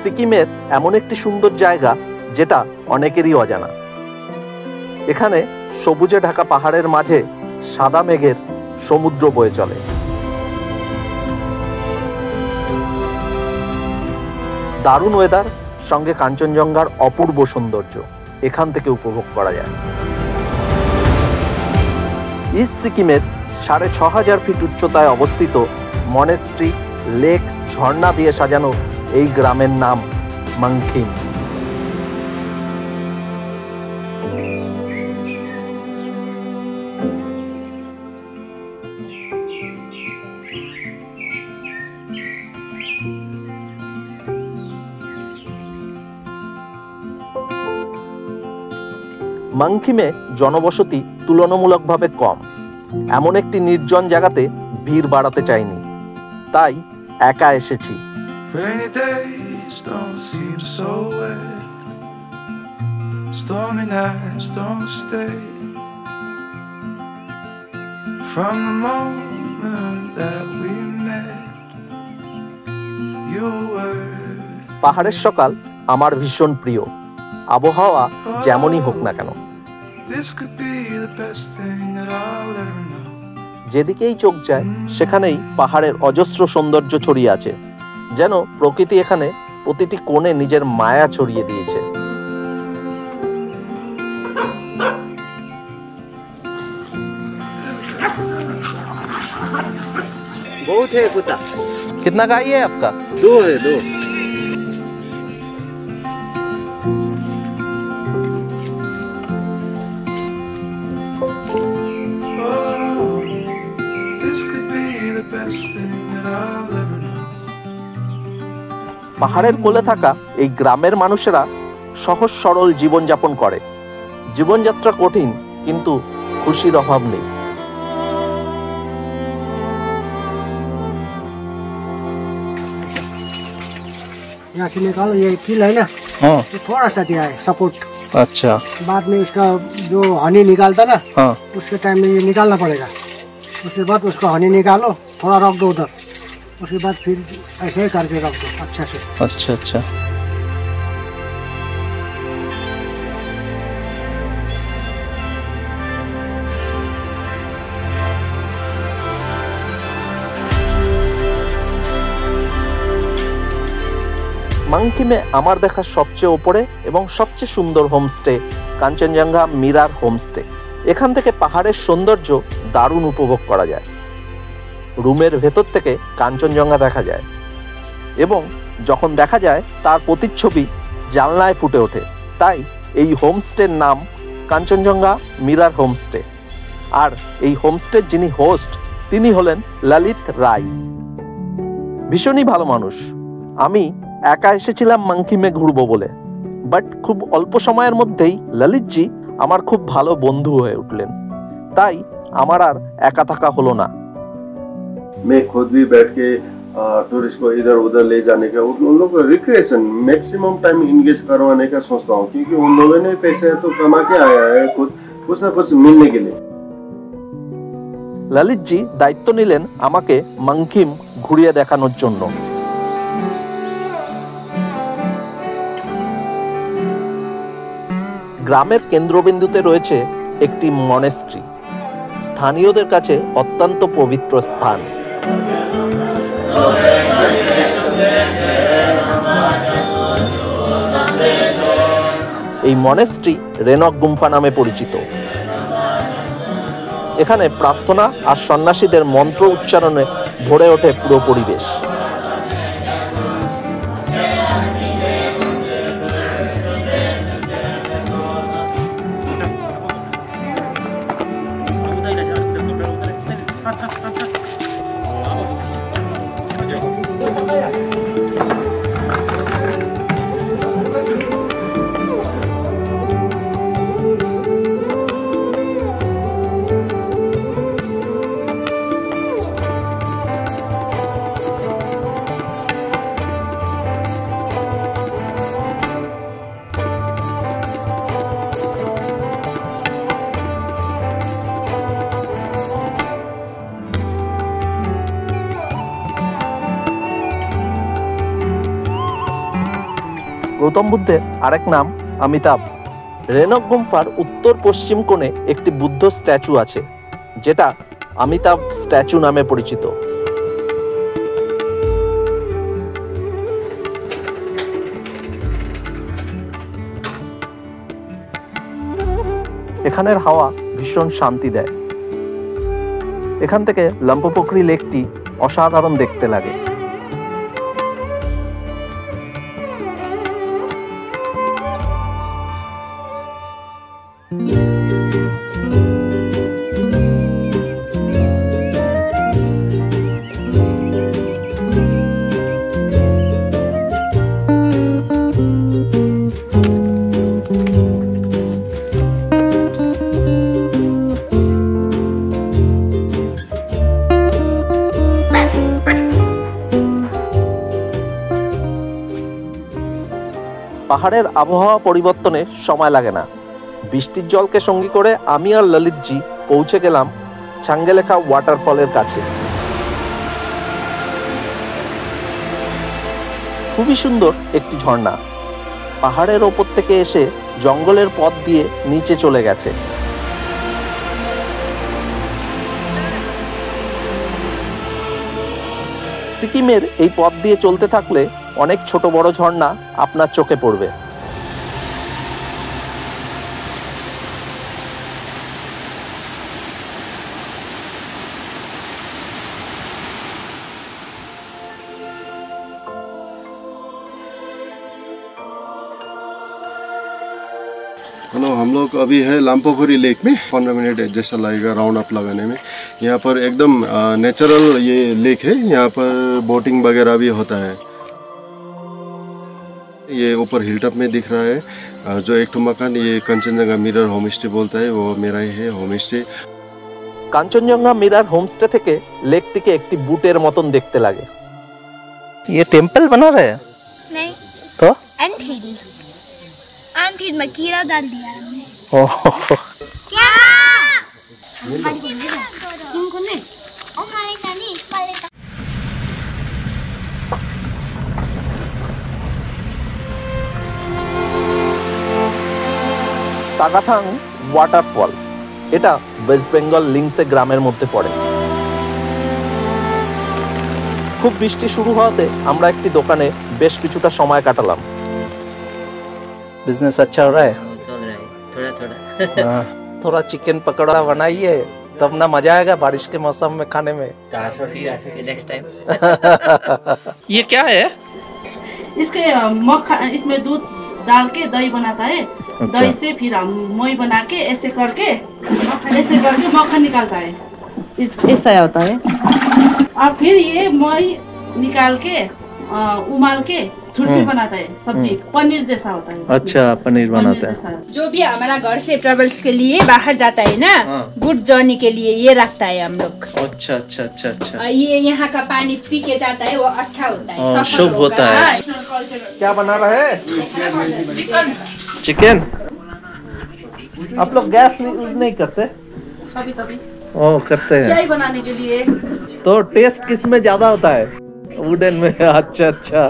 সিকিমের এমন একটি সুন্দর জায়গা যেটা অনেকেরই অজানা। এখানে সবুজে ঢাকা পাহাড়ের মাঝে সাদা মেঘের সমুদ্র বয়ে চলে। দারুণ ওয়েদার সঙ্গে কাঞ্চনজঙ্ঘার অপূর্ব সৌন্দর্য এখান থেকে উপভোগ করা যায়। ইস্ট সিকিমের ৬৫০০ ফিট উচ্চতায় অবস্থিত মনেস্ট্রি, লেক, ঝর্ণা দিয়ে সাজানো এই গ্রামের নাম মাংখিম। মাংখিমে জনবসতি তুলনামূলকভাবে কম। এমন একটি নির্জন জায়গাতে ভিড় বাড়াতে চাইনি, তাই একা এসেছি। পাহাড়ের সকাল আমার ভীষণ প্রিয়, আবহাওয়া যেমনই হোক না কেন। যেদিকেই চোখ যায় সেখানেই পাহাড়ের অজস্র সৌন্দর্য ছড়িয়ে আছে, যেন প্রকৃতি এখানে প্রতিটি কোণে নিজের মায়া ছড়িয়ে দিয়েছে। बहुत है कुत्ता। कितना गाय है आपका? 2 है, 2। পাহাড়ের কোলে থাকা এই গ্রামের মানুষেরা সহজ সরল জীবনযাপন করে। জীবনযাত্রা কঠিন, কিন্তু খুশির অভাব নেই। यहाँ से निकालो, ये किल है ना, हाँ, ये थोड़ा सा दिया है सपोर्ट। अच्छा, बाद में इसका जो हनी निकालता ना, हाँ, उसके टाइम में ये निकालना पड़ेगा। उसके बाद उसका हनी निकालो, थोड़ा रख दो उधर, उसके बाद फिर ऐसे ही करके रख दो अच्छा से। अच्छा अच्छा। মাংখিমে আমার দেখা সবচেয়ে ওপরে এবং সবচেয়ে সুন্দর হোমস্টে কাঞ্চনজঙ্ঘা মিরার হোমস্টে। এখান থেকে পাহাড়ের সৌন্দর্য দারুণ উপভোগ করা যায়। রুমের ভেতর থেকে কাঞ্চনজঙ্ঘা দেখা যায় এবং যখন দেখা যায় তার প্রতিচ্ছবি জানলায় ফুটে ওঠে। তাই এই হোমস্টের নাম কাঞ্চনজঙ্ঘা মিরার হোমস্টে। আর এই হোমস্টের যিনি হোস্ট তিনি হলেন ললিত রায়। ভীষণই ভালো মানুষ। আমি একা এসেছিলাম মাংখিমে ঘুরবো বলে, বাট খুব অল্প সময়ের মধ্যেই ললিতজি আমার খুব ভালো বন্ধু হয়ে উঠলেন। তাই আমার আর একা থাকা হলো না। मैं खुद भी बैठ के टूरिस्ट को इधर उधर ले जाने का, उन लोग को रिक्रिएशन मैक्सिमम टाइम इंगेज करवाने का सोचता हूँ, क्योंकि उन लोगों ने पैसे तो कमा के आया है खुद कुछ ना कुछ मिलने के लिए। ললিতজি দায়িত্ব নিলেন আমাকে মাংখিম ঘুরিয়ে দেখানোর জন্য। গ্রামের কেন্দ্রবিন্দুতে রয়েছে একটি মনেস্ট্রি, স্থানীয়দের কাছে অত্যন্ত পবিত্র স্থান। এই মনেস্ট্রি রেনক গুম্ফা নামে পরিচিত। এখানে প্রার্থনা আর সন্ন্যাসীদের মন্ত্র উচ্চারণে ভরে ওঠে পুরো পরিবেশ। গৌতম বুদ্ধের আরেক নাম অমিতাভ। রেনক গুম্ফার উত্তর পশ্চিম কোণে একটি বুদ্ধ স্ট্যাচু আছে, যেটা অমিতাভ স্ট্যাচু নামে পরিচিত। এখানের হাওয়া ভীষণ শান্তি দেয়। এখান থেকে লম্পোপোখরি লেকটি অসাধারণ দেখতে লাগে। পাহাড়ের আবহাওয়া পরিবর্তনে সময় লাগে না। বৃষ্টির জলকে সঙ্গী করে আমি আর ললিতজি পৌঁছে গেলাম ছাঙ্গেলেখা ওয়াটারফলের কাছে। খুবই সুন্দর একটি ঝর্ণা, পাহাড়ের ওপর থেকে এসে জঙ্গলের পথ দিয়ে নিচে চলে গেছে। সিকিমের এই পথ দিয়ে চলতে থাকলে অনেক ছোট বড় ঝর্ণা আপনার চোখে পড়বে। हेलो, हम लोग अभी है लंपोखरी लेक में। 15 मिनट जैसा लगेगा राउंड अप लगाने में। यहाँ पर एकदम नेचुरल ये लेक है, यहाँ पर बोटिंग वगैरह भी होता है। ये ऊपर हिलटॉप में दिख रहा है जो एक तो मकान, ये कंचनजंगा मिरर होम स्टे बोलता है, वो मेरा ही है home stay. Kanchenjunga mirror homestay থেকে লেকটিকে একটি বুটের মতন দেখতে লাগে। ये टेम्पल बना रहे हैं? नहीं तो एंथील में कीड़ा डाल दिया हमने। क्या इनको नहीं ओ खाने का नहीं खाने का। তাগাথাং ওয়াটারফল, এটা ওয়েস্ট বেঙ্গল লিংসে গ্রামের মধ্যে পড়ে। খুব বৃষ্টি শুরু হওয়াতে আমরা একটি দোকানে বেশ কিছুটা সময় কাটালাম। बिजनेस अच्छा हो रहा है? चल रहा है थोड़ा थोड़ा। थोड़ा चिकन पकौड़ा बनाइए, तब ना मजा आएगा बारिश के मौसम में खाने में। Next time. ये क्या है? इसके मक्खन, इसमें दूध डाल के दही बनाता है। दही से फिर हम मोई बना के ऐसे करके मक्खन निकालता है। ऐसा होता है। और फिर ये मोई निकाल के उमाल के छुट्टी बनाता है, सब्जी पनीर जैसा होता है। अच्छा, पनीर बनाता है। जो भी हमारा घर से ट्रेवल्स के लिए बाहर जाता है ना, गुड जर्नी के लिए ये रखता है हम लोग। अच्छा अच्छा अच्छा अच्छा। ये यहाँ का पानी पी के जाता है, वो अच्छा होता है, शुभ होता है। क्या बना रहा है? चिकन। आप लोग गैस यूज नहीं करते? कभी कभी ओ, करते हैं। चाय बनाने के लिए। तो टेस्ट किस में ज्यादा होता है? वुडन में। अच्छा अच्छा।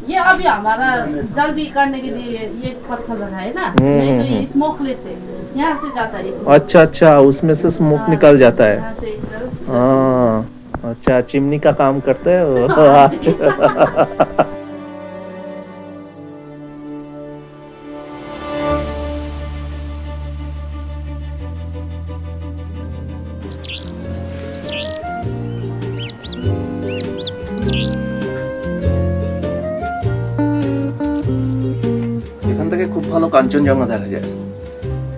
ये अभी हमारा जल्दी करने के लिए ये पत्थर लगा है ना, नहीं तो ये स्मोकलेस है, यहाँ से जाता है। अच्छा अच्छा, उसमें से स्मोक निकल जाता है। यहाँ से इधर। हाँ, अच्छा, चिमनी का काम करते हैं। अच्छा। এখান থেকে খুব ভালো কাঞ্চনজঙ্ঘা দেখা যায়।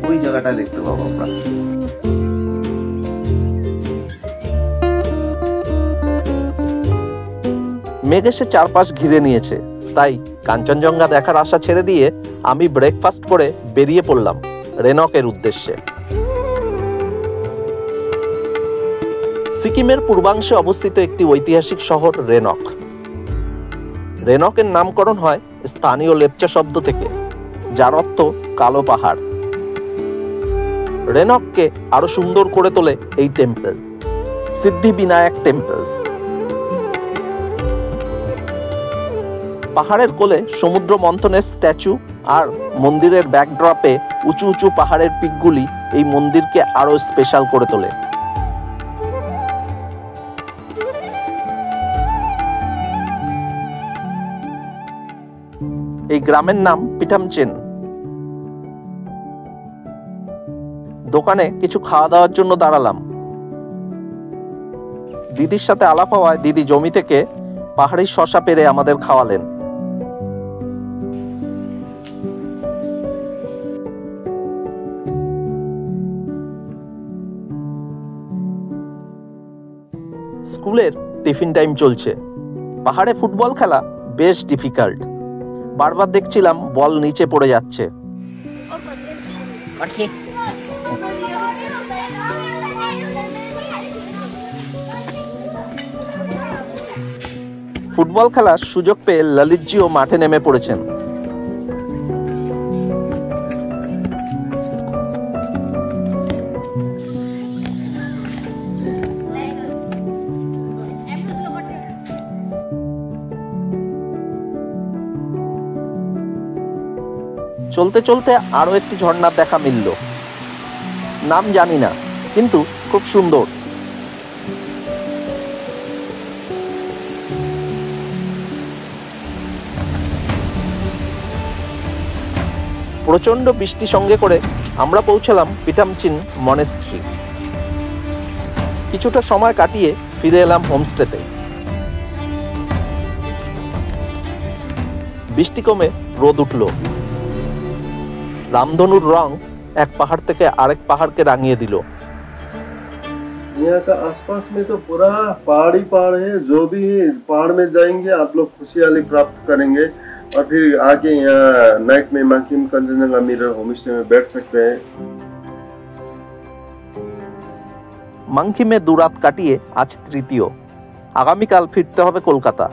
ওই জায়গাটা দেখতে পাবো আমরা। মেঘ এসে চারপাশ ঘিরে নিয়েছে, তাই কাঞ্চনজঙ্ঘা দেখার আশা ছেড়ে দিয়ে আমি ব্রেকফাস্ট করে বেরিয়ে পড়লাম রেনকের উদ্দেশ্যে। সিকিমের পূর্বাংশে অবস্থিত একটি ঐতিহাসিক শহর রেনক। রেনকের নামকরণ হয় স্থানীয় লেপচা শব্দ থেকে, যার অর্থ কালো পাহাড়। রেনককে আরো সুন্দর করে তোলে এই টেম্পল, সিদ্ধি বিনায়ক টেম্পল। পাহাড়ের কোলে সমুদ্র মন্থনের স্ট্যাচু আর মন্দিরের ব্যাকড্রপে উঁচু উঁচু পাহাড়ের পিকগুলি এই মন্দিরকে আরো স্পেশাল করে তোলে। এই গ্রামের নাম পিঠামচেন। দোকানে কিছু খাওয়া দাওয়ার জন্য দাঁড়ালাম। দিদির সাথে আলাপ হওয়ায় দিদি জমি থেকে পাহাড়ি শসা পেরে আমাদের খাওয়ালেন। স্কুলের টিফিন টাইম চলছে। পাহাড়ে ফুটবল খেলা বেশ ডিফিকাল্ট। বারবার দেখছিলাম বল নিচে পড়ে যাচ্ছে। ফুটবল খেলার সুযোগ পেয়ে ললিতজিও মাঠে নেমে পড়েছেন। চলতে চলতে আরো একটি ঝর্ণার দেখা মিলল। নাম জানি না, কিন্তু খুব সুন্দর। প্রচন্ড বৃষ্টি সঙ্গে করে আমরা পৌঁছালাম পিঠামচেন মনেস্ট্রি। কিছুটা সময় কাটিয়ে ফিরে এলাম হোমস্টেতে। বৃষ্টি কমে রোদ উঠল। রামধনুর রং এক পাহাড় থেকে আরেক পাহাড়কে রাঙিয়ে দিল। यहाँ का आसपास में तो पूरा पहाड़ ही पहाड़ है। जो भी पहाड़ में जाएंगे आप लोग खुशहाली प्राप्त करेंगे और फिर आके यहाँ नाइट में मांकिम कंचनजंगा मिरर होमस्टे में बैठ सकते हैं। মাংকিমে দুরাত কাটিয়ে আজ তৃতীয়। আগামীকাল ফিরতে হবে কলকাতা।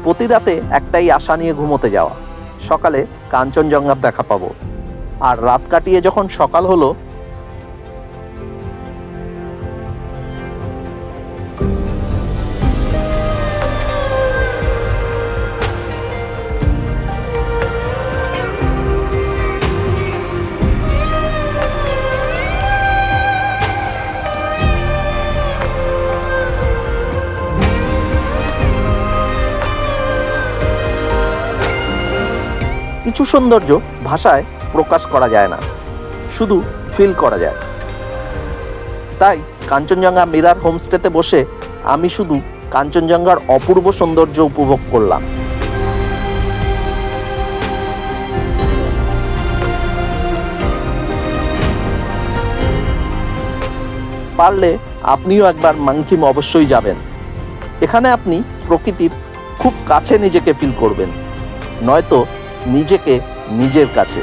প্রতি রাতে একটাই আশা নিয়ে ঘুমোতে যাওয়া, সকালে কাঞ্চনজঙ্ঘার দেখা পাবো। আর রাত কাটিয়ে যখন সকাল হলো, কিছু সৌন্দর্য ভাষায় প্রকাশ করা যায় না, শুধু ফিল করা যায়। তাই কাঞ্চনজঙ্ঘা মিরার হোমস্টেতে বসে আমি শুধু কাঞ্চনজঙ্ঘার অপূর্ব সৌন্দর্য উপভোগ করলাম। পারলে আপনিও একবার মাংকিম অবশ্যই যাবেন। এখানে আপনি প্রকৃতির খুব কাছে নিজেকে ফিল করবেন, নয়তো নিজেকে নিজের কাছে।